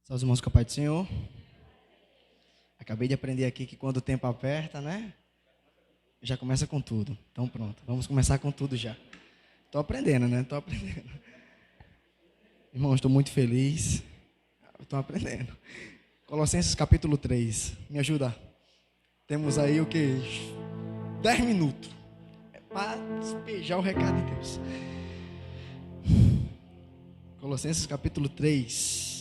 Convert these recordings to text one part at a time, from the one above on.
Só os irmãos com a paz do Senhor. Acabei de aprender aqui que quando o tempo aperta, né? Já começa com tudo. Então pronto, vamos começar com tudo já. Estou aprendendo, né? Estou aprendendo. Irmãos, estou muito feliz. Estou aprendendo. Colossenses capítulo 3. Me ajuda. Temos aí o que? 10 minutos. É para despejar o recado de Deus. Colossenses capítulo 3.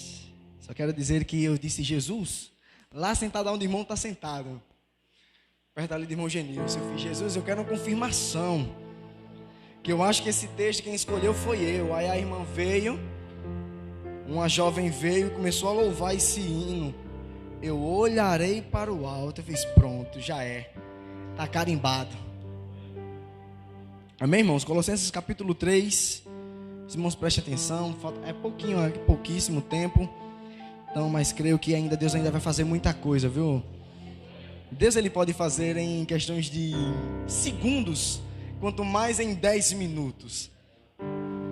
Só quero dizer que eu disse Jesus, lá sentado onde o irmão está sentado, perto ali do irmão Genil. Eu fiz, Jesus, eu quero uma confirmação, que eu acho que esse texto quem escolheu foi eu. Aí a irmã veio, uma jovem veio e começou a louvar esse hino. Eu olharei para o alto. Eu fiz, pronto, já é, está carimbado. Amém, irmãos? Colossenses capítulo 3, os irmãos prestem atenção, é pouquinho, pouquíssimo tempo. Então, mas creio que Deus ainda vai fazer muita coisa, viu? Deus ele pode fazer em questões de segundos, quanto mais em 10 minutos.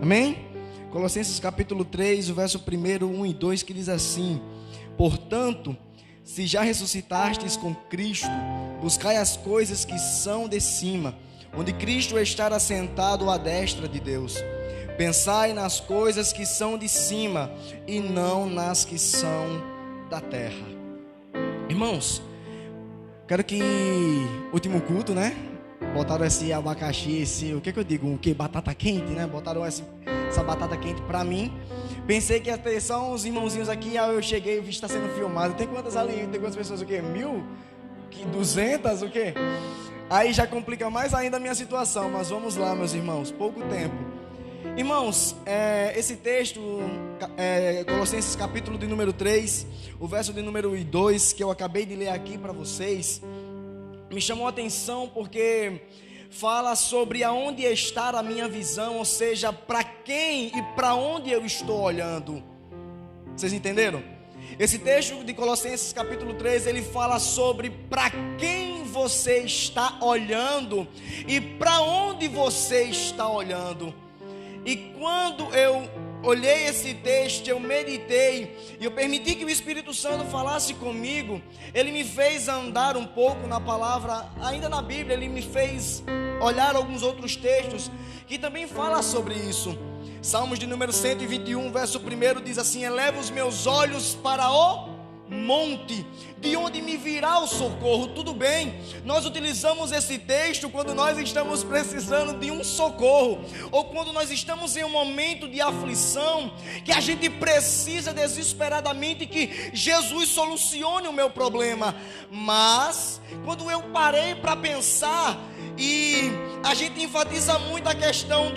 Amém? Colossenses capítulo 3, o verso 1, 1 e 2, que diz assim: portanto, se já ressuscitastes com Cristo, buscai as coisas que são de cima, onde Cristo está assentado à destra de Deus. Pensai nas coisas que são de cima e não nas que são da terra. Irmãos, quero que último culto, né? Botaram esse abacaxi, o que eu digo? O que? Batata quente, né? Botaram essa batata quente pra mim. Pensei que ia ter só uns irmãozinhos aqui. Aí eu cheguei e vi que está sendo filmado. Tem quantas ali? Tem quantas pessoas? O quê? 1.000? 200? O quê? Aí já complica mais ainda a minha situação. Mas vamos lá, meus irmãos. Pouco tempo. Irmãos, esse texto, Colossenses capítulo de número 3, o verso de número 2, que eu acabei de ler aqui para vocês, me chamou a atenção porque fala sobre aonde está a minha visão, ou seja, para quem e para onde eu estou olhando. Vocês entenderam? Esse texto de Colossenses capítulo 3, ele fala sobre para quem você está olhando e para onde você está olhando. E quando eu olhei esse texto, eu meditei e eu permiti que o Espírito Santo falasse comigo. Ele me fez andar um pouco na palavra, ainda na Bíblia. Ele me fez olhar alguns outros textos que também falam sobre isso. Salmos de número 121, verso 1 diz assim: eleva os meus olhos para o monte, de onde me virá o socorro. Tudo bem, nós utilizamos esse texto quando nós estamos precisando de um socorro, ou quando nós estamos em um momento de aflição, que a gente precisa desesperadamente que Jesus solucione o meu problema. Mas quando eu parei para pensar, e a gente enfatiza muito a questão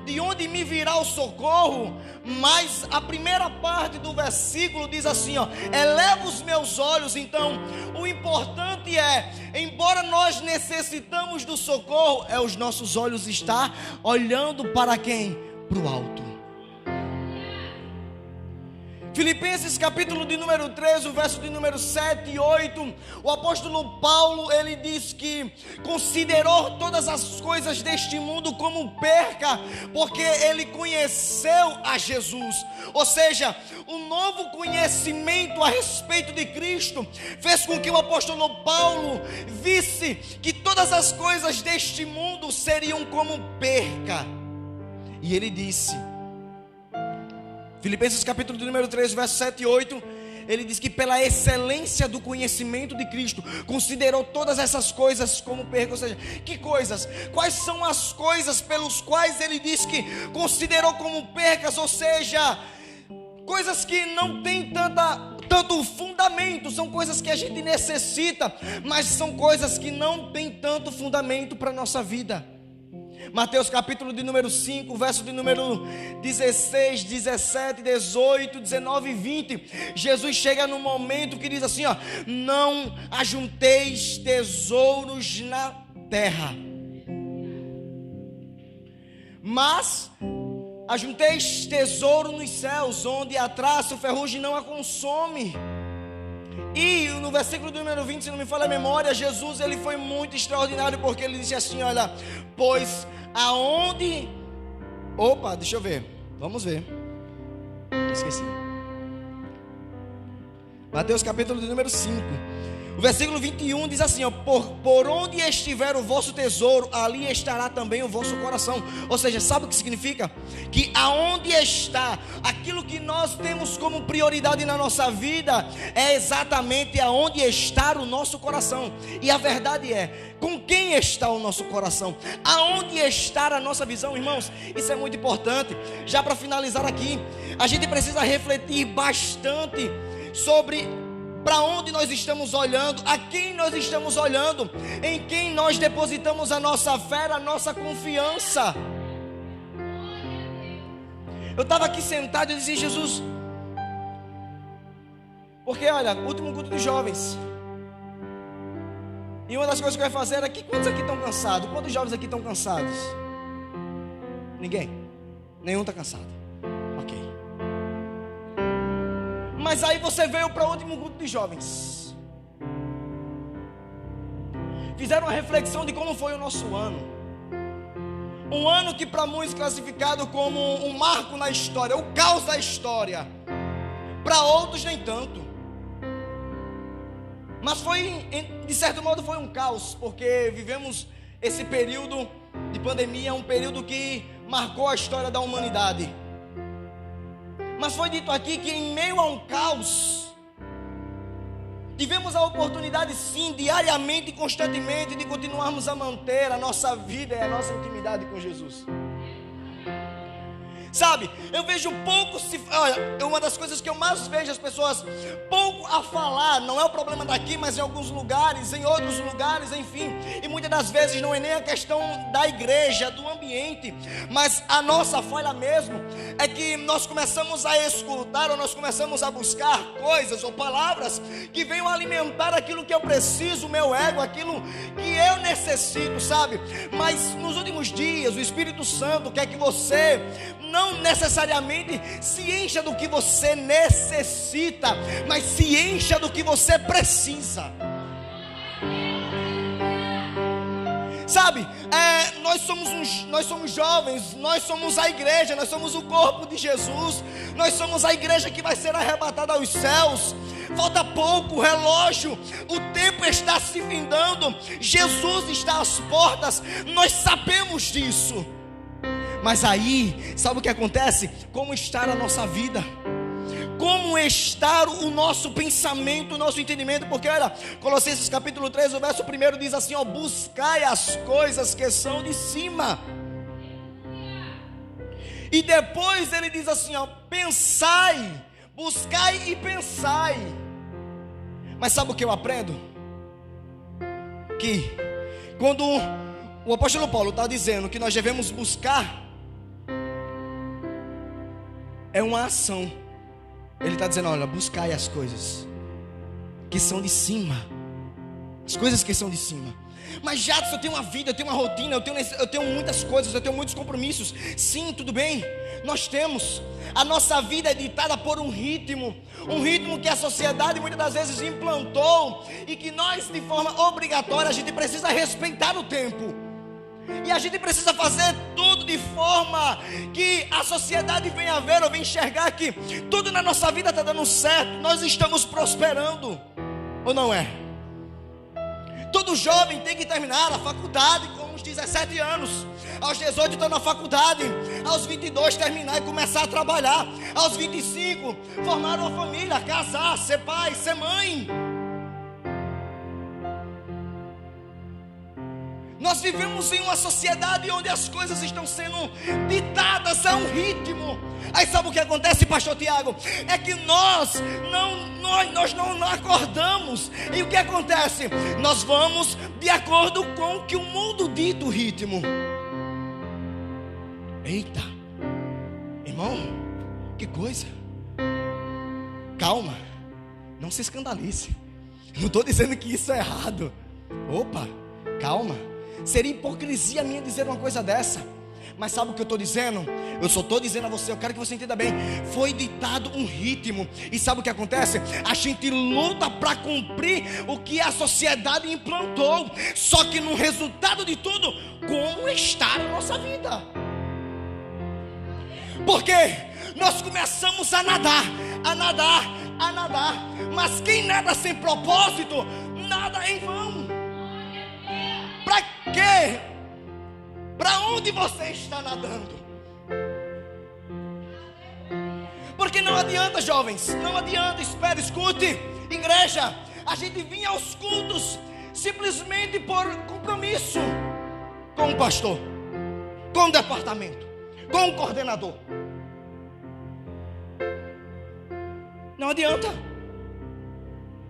de onde me virá o socorro, mas a primeira parte do versículo diz assim, eleva os meus olhos. Então o importante é, embora nós necessitamos do socorro, os nossos olhos estar olhando para quem? Para o alto. Filipenses capítulo de número 13, o verso de número 7 e 8, o apóstolo Paulo, ele diz que considerou todas as coisas deste mundo como perca, porque ele conheceu a Jesus. Ou seja, o novo conhecimento a respeito de Cristo fez com que o apóstolo Paulo visse que todas as coisas deste mundo seriam como perca. E ele disse, Filipenses capítulo de número 3, verso 7 e 8, ele diz que pela excelência do conhecimento de Cristo, considerou todas essas coisas como perca. Ou seja, que coisas? Quais são as coisas pelos quais ele diz que considerou como percas? Ou seja, coisas que não têm tanto fundamento, são coisas que a gente necessita, mas são coisas que não têm tanto fundamento para a nossa vida. Mateus capítulo de número 5, verso de número 16, 17, 18, 19 e 20. Jesus chega num momento que diz assim, não ajunteis tesouros na terra, mas ajunteis tesouro nos céus, onde a traça e o ferrugem não a consome. E no versículo do número 20, se não me falha a memória, Jesus ele foi muito extraordinário, porque ele disse assim, olha, pois aonde... Opa, deixa eu ver, vamos ver, esqueci. Mateus capítulo de número 5. O versículo 21 diz assim, ó, por onde estiver o vosso tesouro, ali estará também o vosso coração. Ou seja, sabe o que significa? Que aonde está aquilo que nós temos como prioridade na nossa vida, é exatamente aonde está o nosso coração. E a verdade é, com quem está o nosso coração? Aonde está a nossa visão, irmãos? Isso é muito importante. Já para finalizar aqui, a gente precisa refletir bastante sobre para onde nós estamos olhando, a quem nós estamos olhando, em quem nós depositamos a nossa fé, a nossa confiança. Eu estava aqui sentado e dizia, Jesus, porque olha, último culto dos jovens, e uma das coisas que eu ia fazer era que quantos aqui estão cansados? Quantos jovens aqui estão cansados? Ninguém? Nenhum está cansado. Ok. Mas aí você veio para o último grupo de jovens. Fizeram uma reflexão de como foi o nosso ano. Um ano que para muitos classificado como um marco na história, o caos da história. Para outros nem tanto. Mas foi, de certo modo foi um caos, porque vivemos esse período de pandemia, um período que marcou a história da humanidade. Mas foi dito aqui que em meio a um caos, tivemos a oportunidade sim, diariamente e constantemente, de continuarmos a manter a nossa vida e a nossa intimidade com Jesus. Sabe, eu vejo pouco olha, uma das coisas que eu mais vejo as pessoas pouco a falar, não é o problema daqui, mas em alguns lugares, em outros lugares, enfim. E muitas das vezes não é nem a questão da igreja, do ambiente, mas a nossa falha mesmo é que nós começamos a escutar, ou nós começamos a buscar coisas ou palavras que venham alimentar aquilo que eu preciso, o meu ego, aquilo que eu necessito, sabe? Mas nos últimos dias, o Espírito Santo quer que você não necessariamente se encha do que você necessita, mas se encha do que você precisa. Sabe, nós somos jovens, nós somos a igreja, nós somos o corpo de Jesus, nós somos a igreja que vai ser arrebatada aos céus. Falta pouco, o relógio, o tempo está se findando, Jesus está às portas, nós sabemos disso. Mas aí, sabe o que acontece? Como está a nossa vida? Como está o nosso pensamento, o nosso entendimento? Porque olha, Colossenses capítulo 3, o verso 1 diz assim, ó, buscai as coisas que são de cima. E depois ele diz assim, ó, pensai, buscai e pensai. Mas sabe o que eu aprendo? Que quando o apóstolo Paulo está dizendo que nós devemos buscar, é uma ação. Ele está dizendo, olha, buscai as coisas que são de cima. As coisas que são de cima. Mas Jadson, eu tenho uma vida, eu tenho uma rotina, eu tenho muitas coisas, eu tenho muitos compromissos. Sim, tudo bem, nós temos. A nossa vida é ditada por um ritmo que a sociedade muitas das vezes implantou, e que nós, de forma obrigatória, a gente precisa respeitar o tempo. E a gente precisa fazer tudo de forma que a sociedade venha ver ou venha enxergar que tudo na nossa vida está dando certo, nós estamos prosperando, ou não é? Todo jovem tem que terminar a faculdade com uns 17 anos, aos 18 está na faculdade, aos 22 terminar e começar a trabalhar, aos 25 formar uma família, casar, ser pai, ser mãe. Nós vivemos em uma sociedade onde as coisas estão sendo ditadas a um ritmo. Aí sabe o que acontece, pastor Tiago? É que nós não acordamos. E o que acontece? Nós vamos de acordo com o que o mundo dita o ritmo. Eita, irmão, que coisa. Calma, não se escandalize. Não estou dizendo que isso é errado. Opa, calma. Seria hipocrisia minha dizer uma coisa dessa. Mas sabe o que eu estou dizendo? Eu só estou dizendo a você, eu quero que você entenda bem. Foi ditado um ritmo. E sabe o que acontece? A gente luta para cumprir o que a sociedade implantou. Só que no resultado de tudo, como está a nossa vida? Porque nós começamos a nadar, a nadar. Mas quem nada sem propósito, nada em vão. Para quê? Para onde você está nadando? Porque não adianta, jovens, não adianta, espere, escute, igreja, a gente vinha aos cultos simplesmente por compromisso com o pastor, com o departamento, com o coordenador. Não adianta.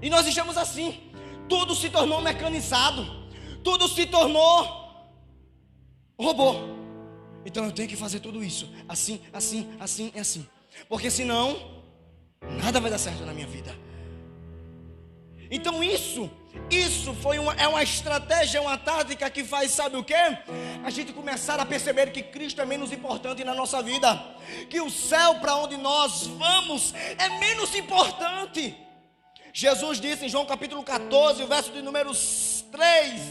E nós estamos assim, tudo se tornou mecanizado, tudo se tornou robô. Então eu tenho que fazer tudo isso, assim, assim, assim e assim. Porque senão, nada vai dar certo na minha vida. Então isso é uma estratégia, uma tática que faz, sabe o quê? A gente começar a perceber que Cristo é menos importante na nossa vida. Que o céu para onde nós vamos é menos importante. Jesus disse em João capítulo 14, o verso de número 3,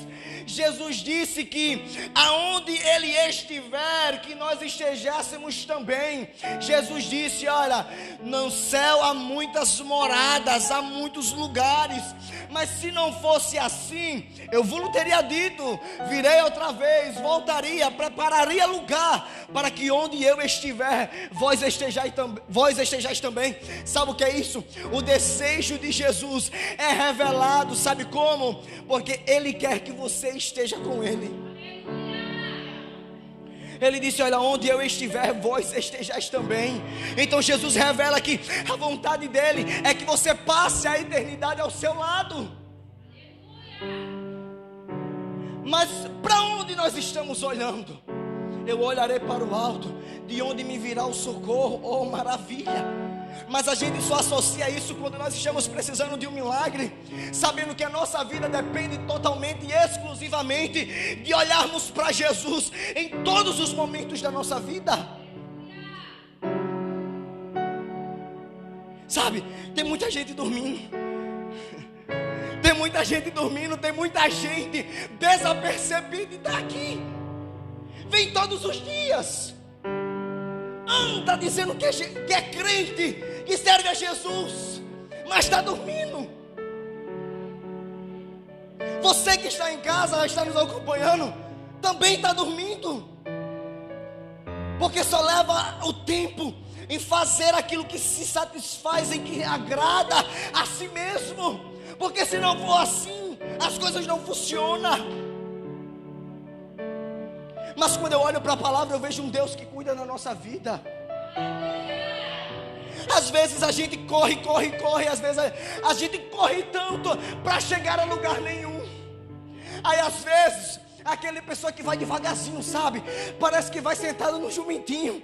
Jesus disse que aonde Ele estiver, que nós estejéssemos também. Jesus disse, olha, no céu há muitas moradas, há muitos lugares, mas se não fosse assim, eu vos teria dito, virei outra vez, voltaria, prepararia lugar, para que onde eu estiver, vós estejais também. Sabe o que é isso? O desejo de Jesus é revelado, sabe como? Porque Ele quer que você esteja com Ele. Ele disse, olha, onde eu estiver, vós estejais também. Então Jesus revela que a vontade dele é que você passe a eternidade ao seu lado. Mas para onde nós estamos olhando? Eu olharei para o alto, de onde me virá o socorro. Oh, maravilha! Mas a gente só associa isso quando nós estamos precisando de um milagre, sabendo que a nossa vida depende totalmente e exclusivamente de olharmos para Jesus em todos os momentos da nossa vida. Sabe, tem muita gente dormindo. Tem muita gente dormindo, tem muita gente desapercebida e está aqui. Vem todos os dias. Anda dizendo que é crente, que serve a Jesus, mas está dormindo. Você que está em casa, está nos acompanhando, também está dormindo. Porque só leva o tempo em fazer aquilo que se satisfaz, em que agrada a si mesmo. Porque se não for assim, as coisas não funcionam. Mas quando eu olho para a palavra, eu vejo um Deus que cuida da nossa vida. Às vezes a gente corre, às vezes a gente corre tanto para chegar a lugar nenhum. Aí às vezes, aquela pessoa que vai devagarzinho, sabe? Parece que vai sentado no jumentinho,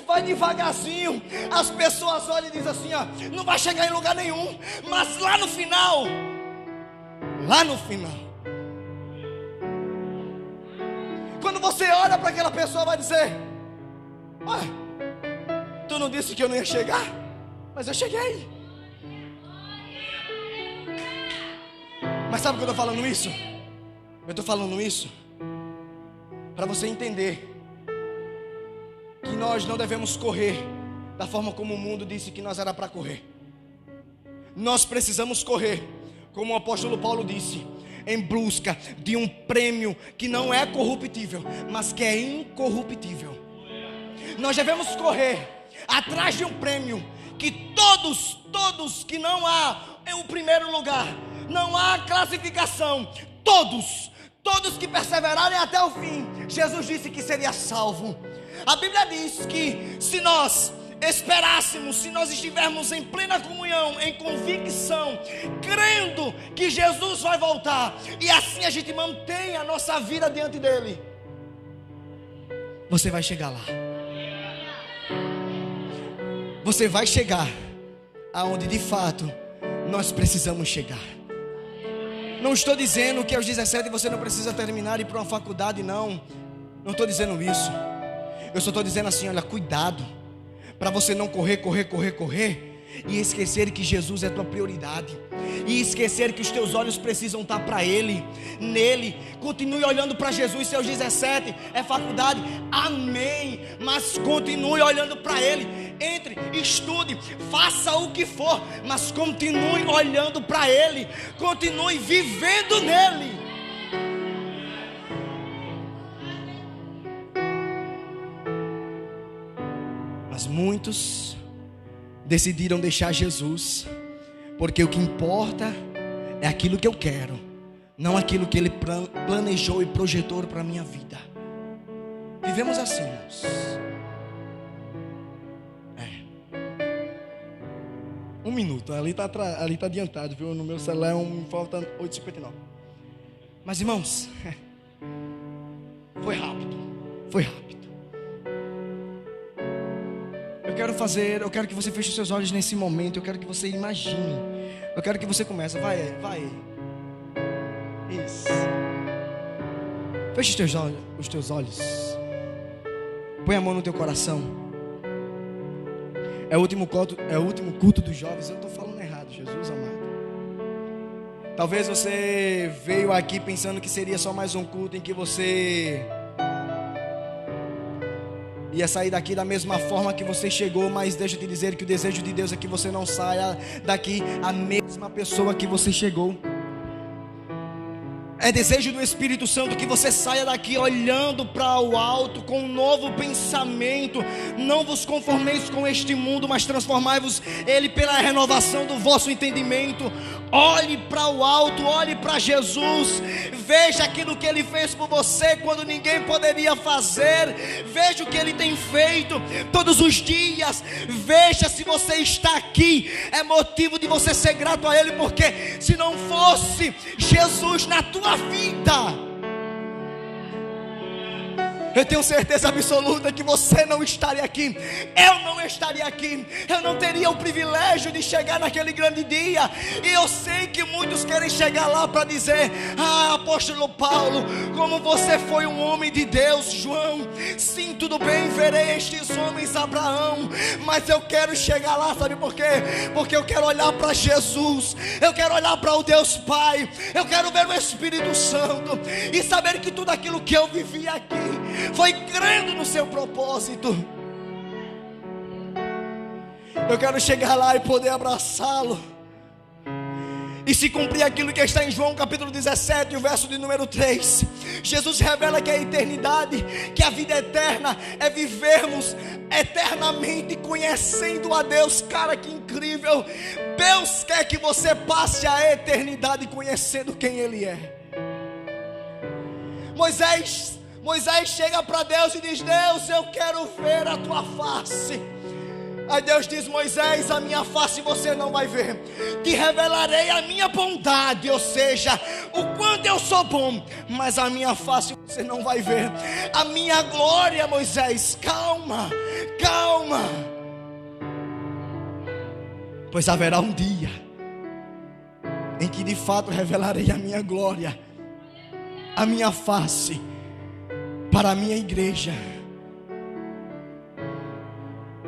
vai devagarzinho. As pessoas olham e dizem assim, ó, não vai chegar em lugar nenhum. Mas lá no final, quando você olha para aquela pessoa, vai dizer, olha, tu não disse que eu não ia chegar? Mas eu cheguei. Mas sabe por que eu estou falando isso? Eu estou falando isso para você entender que nós não devemos correr da forma como o mundo disse que nós era para correr. Nós precisamos correr, como o apóstolo Paulo disse, em busca de um prêmio que não é corruptível, mas que é incorruptível. Nós devemos correr atrás de um prêmio que todos que não há em o primeiro lugar, não há classificação, todos que perseverarem até o fim, Jesus disse que seria salvo. A Bíblia diz que se nós esperássemos, se nós estivermos em plena comunhão, em convicção, crendo que Jesus vai voltar, e assim a gente mantém a nossa vida diante dele, você vai chegar lá. Você vai chegar aonde de fato nós precisamos chegar. Não estou dizendo que aos 17 você não precisa terminar e ir para uma faculdade, não estou dizendo isso. Eu só estou dizendo assim, olha, cuidado para você não correr e esquecer que Jesus é tua prioridade, e esquecer que os teus olhos precisam estar para Ele, nele. Continue olhando para Jesus. Seus 17 é faculdade, amém, mas continue olhando para Ele. Entre, estude, faça o que for, mas continue olhando para Ele, continue vivendo nele. Mas muitos decidiram deixar Jesus, porque o que importa é aquilo que eu quero, não aquilo que Ele planejou e projetou para a minha vida. Vivemos assim, irmãos. Um minuto, ali está adiantado, viu? No meu celular falta 8h59. Mas irmãos, foi rápido. Eu quero que você feche os seus olhos nesse momento. Eu quero que você imagine. Eu quero que você comece. Vai. Isso. Feche os teus olhos. Põe a mão no teu coração. É o último culto dos jovens. Eu estou falando errado, Jesus amado. Talvez você veio aqui pensando que seria só mais um culto em que você ia sair daqui da mesma forma que você chegou, mas deixa eu te dizer que o desejo de Deus é que você não saia daqui a mesma pessoa que você chegou. É desejo do Espírito Santo que você saia daqui olhando para o alto com um novo pensamento. Não vos conformeis com este mundo, mas transformai-vos Ele pela renovação do vosso entendimento. Olhe para o alto, olhe para Jesus. Veja aquilo que Ele fez por você quando ninguém poderia fazer. Veja o que Ele tem feito todos os dias. Veja se você está aqui. É motivo de você ser grato a Ele, porque se não fosse Jesus na tua vida, eu tenho certeza absoluta que você não estaria aqui. Eu não estaria aqui. Eu não teria o privilégio de chegar naquele grande dia. E eu sei que muitos querem chegar lá para dizer: ah, apóstolo Paulo, como você foi um homem de Deus. João, sim, tudo bem, verei estes homens, Abraão. Mas eu quero chegar lá, sabe por quê? Porque eu quero olhar para Jesus. Eu quero olhar para o Deus Pai. Eu quero ver o Espírito Santo e saber que tudo aquilo que eu vivi aqui foi crendo no seu propósito. Eu quero chegar lá e poder abraçá-lo, e se cumprir aquilo que está em João capítulo 17, o verso de número 3. Jesus revela que a eternidade, que a vida eterna é vivermos eternamente conhecendo a Deus. Cara, que incrível! Deus quer que você passe a eternidade conhecendo quem Ele é. Moisés chega para Deus e diz: Deus, eu quero ver a tua face. Aí Deus diz: Moisés, a minha face você não vai ver. Te revelarei a minha bondade, ou seja, o quanto eu sou bom, mas a minha face você não vai ver. A minha glória, Moisés, calma, pois haverá um dia em que de fato revelarei a minha glória, a minha face, para a minha igreja.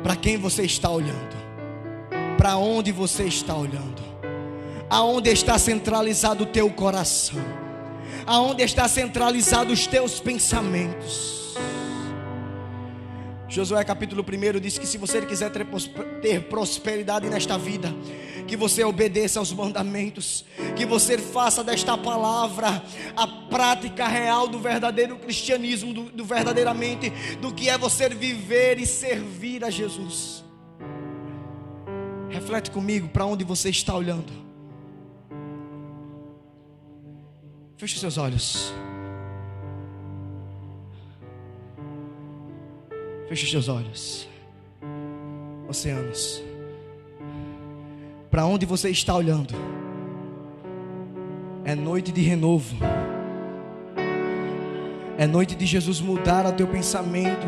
Para quem você está olhando? Para onde você está olhando? Aonde está centralizado o teu coração? Aonde está centralizado os teus pensamentos? Josué capítulo 1 diz que se você quiser ter prosperidade nesta vida, que você obedeça aos mandamentos, que você faça desta palavra a prática real do verdadeiro cristianismo, do verdadeiramente do que é você viver e servir a Jesus. Reflete comigo para onde você está olhando. Feche seus olhos. Feche seus olhos. Oceanos. Para onde você está olhando? É noite de renovo. É noite de Jesus mudar o teu pensamento.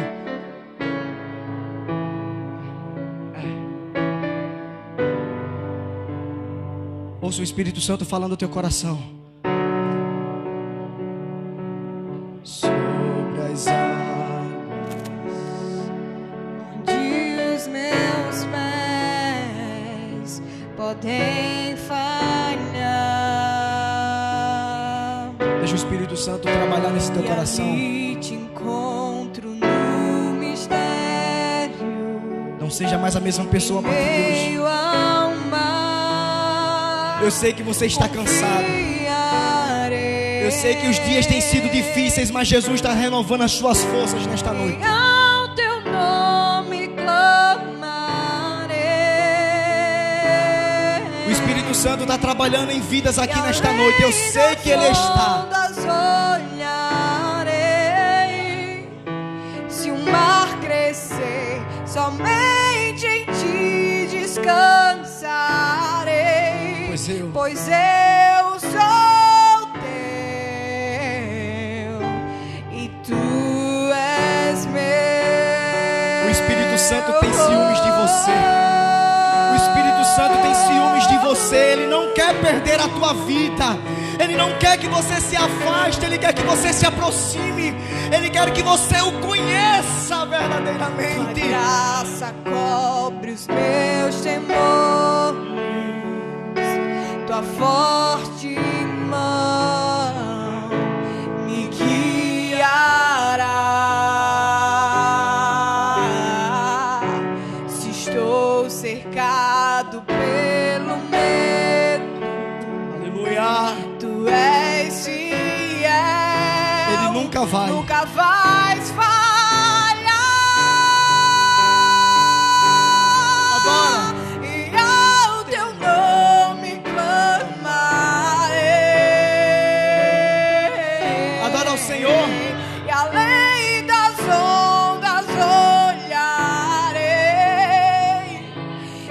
Ouça o Espírito Santo falando ao teu coração. Sobre as águas, onde os meus pés podem falhar. Deixa o Espírito Santo trabalhar nesse teu coração. E te encontro no mistério. Não seja mais a mesma pessoa a partir de hoje. Meio ao mar, Eu sei que você está cansado. Eu sei que os dias têm sido difíceis, mas Jesus está renovando as suas forças nesta noite. Ao teu nome clamarei. O Espírito Santo está trabalhando em vidas aqui nesta noite. Eu sei que Ele está. Olharei. Se o mar crescer, somente em ti descansarei. Pois eu sou teu e tu és meu. O Espírito Santo tem ciúmes de você. O Espírito Santo tem ciúmes de você. Ele não quer perder a tua vida. Ele não quer que você se afaste. Ele quer que você se aproxime. Ele quer que você o conheça verdadeiramente. Tua graça cobre os meus temores. Tua forte mão me guiará. Se estou cercado pelo medo, Aleluia. tu és fiel. Ele nunca vai. Nunca vais falhar. Adora. E ao teu nome clamarei. Adora ao Senhor. E além das ondas olharei.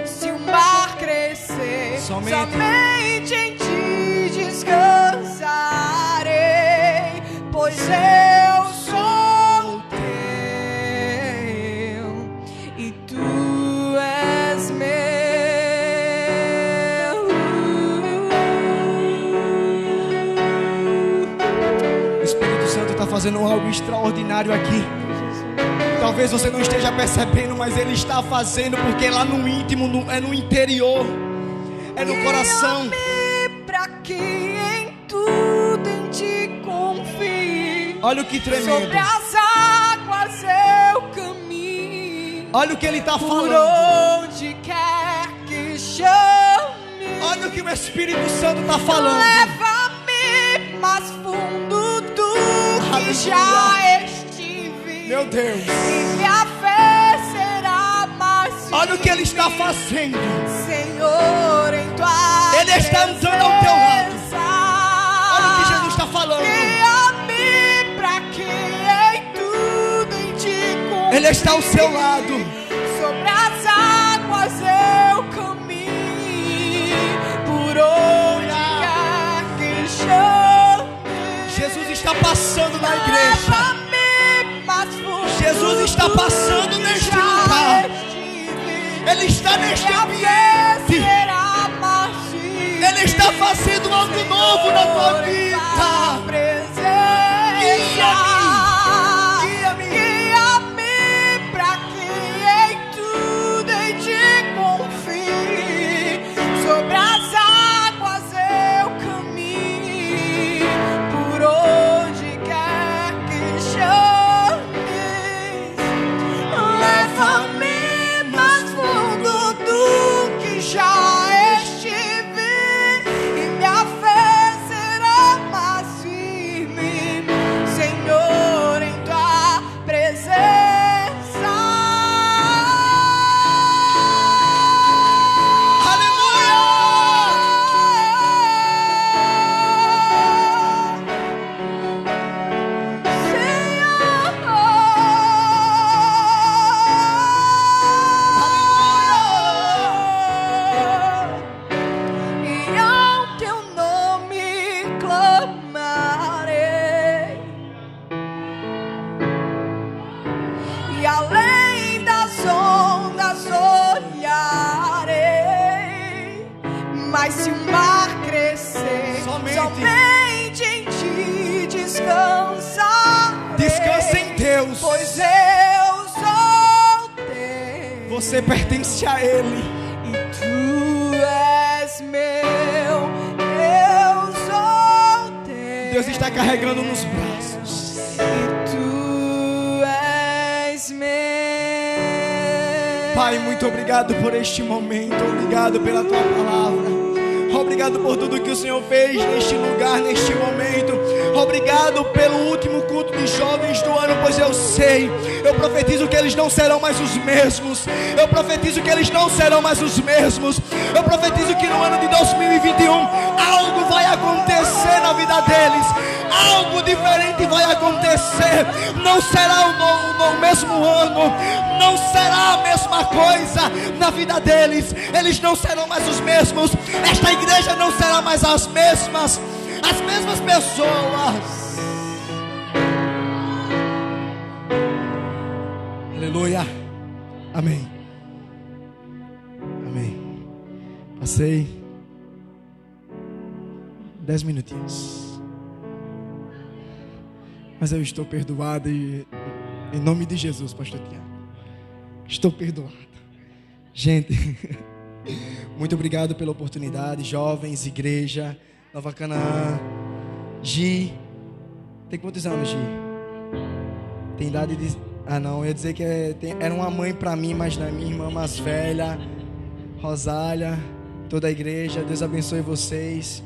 Se o mar crescer, somente em ti descansarei. Pois eu sou teu e tu és meu. O Espírito Santo está fazendo algo extraordinário aqui. Talvez você não esteja percebendo, mas Ele está fazendo, porque lá no íntimo, é no interior, é no coração. Guia-me pra que em tudo em ti confie. Olha o que tremendo. Sobre as águas eu caminho. Olha o que Ele está Por falando. onde quer que chame. Olha o que o Espírito Santo está falando. Leva-me mais fundo do que Aleluia. já estive. Meu Deus. E minha fé será mais firme. Olha o que Ele está fazendo. Senhor, em tua Ele está andando ao teu lado. Olha o que Jesus está falando. Guia-me pra que em tudo em ti confie. Ele está ao seu lado. Sobre as águas eu caminho. Por onde quer que chame. Jesus está passando na igreja. Leva-me mais fundo Jesus está passando do que neste já lugar. estive. Ele está neste Minha ambiente. fé será mais firme. Ele está fazendo algo novo na tua vida. Guia-me. Guia-me pra que em tudo em ti confie. Sobre as águas eu caminho. Por onde quer que chames. Leva-me mais fundo do que já estive. E minha fé será mais firme, Senhor, em tua presença. E ao teu nome clamarei. E além das ondas olharei. Mas se o mar crescer, somente em ti descansarei. Descansa em Deus. Pois eu sou teu Você pertence a Ele. e tu és Deus está carregando nos braços. E tu és meu. Pai, muito obrigado por este momento. Obrigado pela tua palavra. Obrigado por tudo que o Senhor fez neste lugar, neste momento. Obrigado pelo último culto de jovens do ano, pois eu sei, eu profetizo que eles não serão mais os mesmos. Eu profetizo que eles não serão mais os mesmos. Eu profetizo que no ano de 2021 algo vai acontecer na vida deles. Algo diferente vai acontecer. Não será o mesmo ano. Não será a mesma coisa na vida deles. Eles não serão mais os mesmos. Esta igreja não será mais as mesmas pessoas. Aleluia. Amém. Amém. Passei 10 minutinhos, mas eu estou perdoado e, em nome de Jesus, pastor Tiago, estou perdoado. Gente, muito obrigado pela oportunidade. Jovens, igreja, Nova Canaã. Gi, tem quantos anos, Gi? Tem idade de... Ah não, eu ia dizer que era uma mãe para mim, mas não é minha irmã mais velha. Rosália, toda a igreja, Deus abençoe vocês.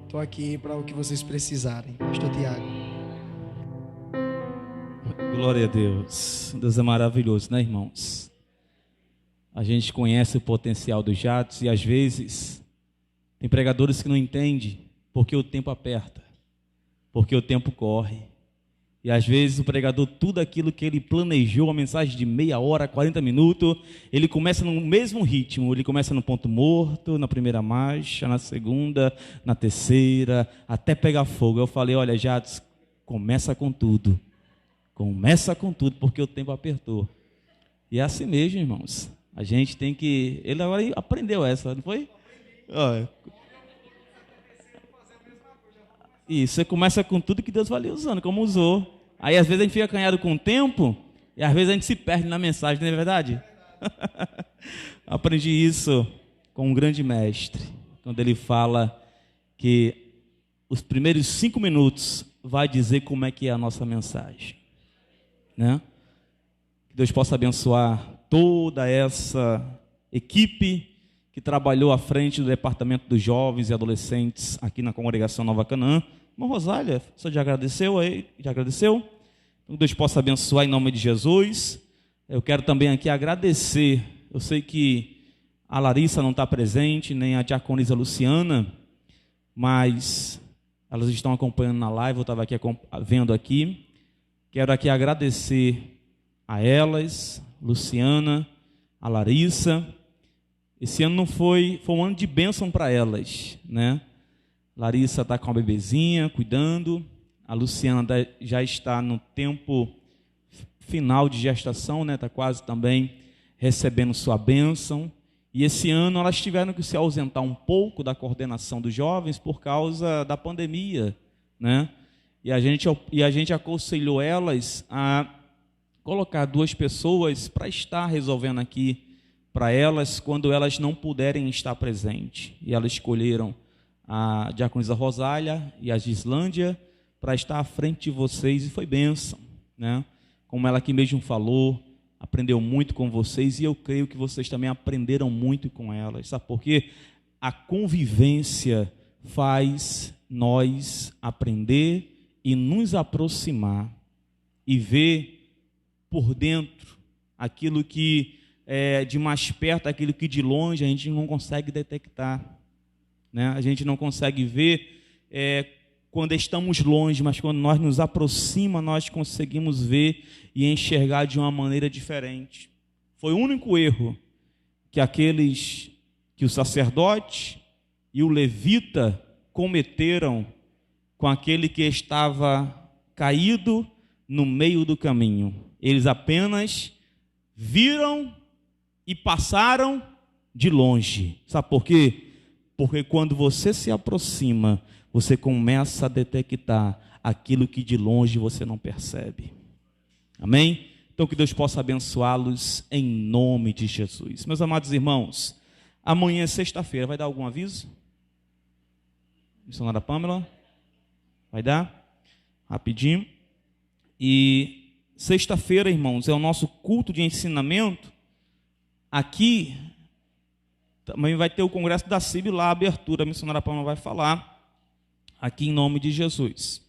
Estou aqui para o que vocês precisarem. Pastor Tiago. Glória a Deus. Deus é maravilhoso, né, irmãos? A gente conhece o potencial dos jatos e às vezes tem pregadores que não entendem porque o tempo aperta, porque o tempo corre. E às vezes o pregador, tudo aquilo que ele planejou, uma mensagem de meia hora, 40 minutos, ele começa no mesmo ritmo. Ele começa no ponto morto, na primeira marcha, na segunda, na terceira, até pegar fogo. Eu falei, olha, Jatos, começa com tudo. Começa com tudo, porque o tempo apertou. E é assim mesmo, irmãos. A gente tem que... Ele agora aprendeu essa, não foi? Olha. Isso, você começa com tudo que Deus vai lhe usando, como usou. Aí às vezes a gente fica acanhado com o tempo, e às vezes a gente se perde na mensagem, não é verdade? Aprendi isso com um grande mestre, quando ele fala que os primeiros 5 minutos vai dizer como é que é a nossa mensagem, né? Que Deus possa abençoar toda essa equipe que trabalhou à frente do departamento dos jovens e adolescentes aqui na congregação Nova Canaã. Irmã Rosália, você já agradeceu aí? Já agradeceu? Então Deus possa abençoar em nome de Jesus. Eu quero também aqui agradecer. Eu sei que a Larissa não está presente, nem a diaconisa Luciana, mas elas estão acompanhando na live, eu estava aqui vendo aqui. Quero aqui agradecer a elas, Luciana, a Larissa. Esse ano não foi um ano de bênção para elas, né? Larissa está com a bebezinha, cuidando. A Luciana já está no tempo final de gestação, né? Está quase também recebendo sua bênção. E esse ano elas tiveram que se ausentar um pouco da coordenação dos jovens por causa da pandemia, né? E a gente aconselhou elas a colocar 2 pessoas para estar resolvendo aqui para elas quando elas não puderem estar presentes. E elas escolheram a diaconisa Rosália e a Gislândia para estar à frente de vocês, e foi bênção, né? Como ela aqui mesmo falou, aprendeu muito com vocês, e eu creio que vocês também aprenderam muito com elas. Sabe por quê? A convivência faz nós aprender e nos aproximar e ver por dentro aquilo que de mais perto, aquilo que de longe a gente não consegue detectar, né? A gente não consegue ver quando estamos longe, mas quando nós nos aproximamos, nós conseguimos ver e enxergar de uma maneira diferente. Foi o único erro que o sacerdote e o levita cometeram com aquele que estava caído no meio do caminho. Eles apenas viram e passaram de longe. Sabe por quê? Porque quando você se aproxima, você começa a detectar aquilo que de longe você não percebe. Amém? Então que Deus possa abençoá-los em nome de Jesus. Meus amados irmãos, amanhã é sexta-feira, vai dar algum aviso? Missionária Pâmela? Vai dar? Rapidinho. E sexta-feira, irmãos, é o nosso culto de ensinamento. Aqui também vai ter o congresso da CIB lá, a abertura. A missionária Paula vai falar aqui em nome de Jesus.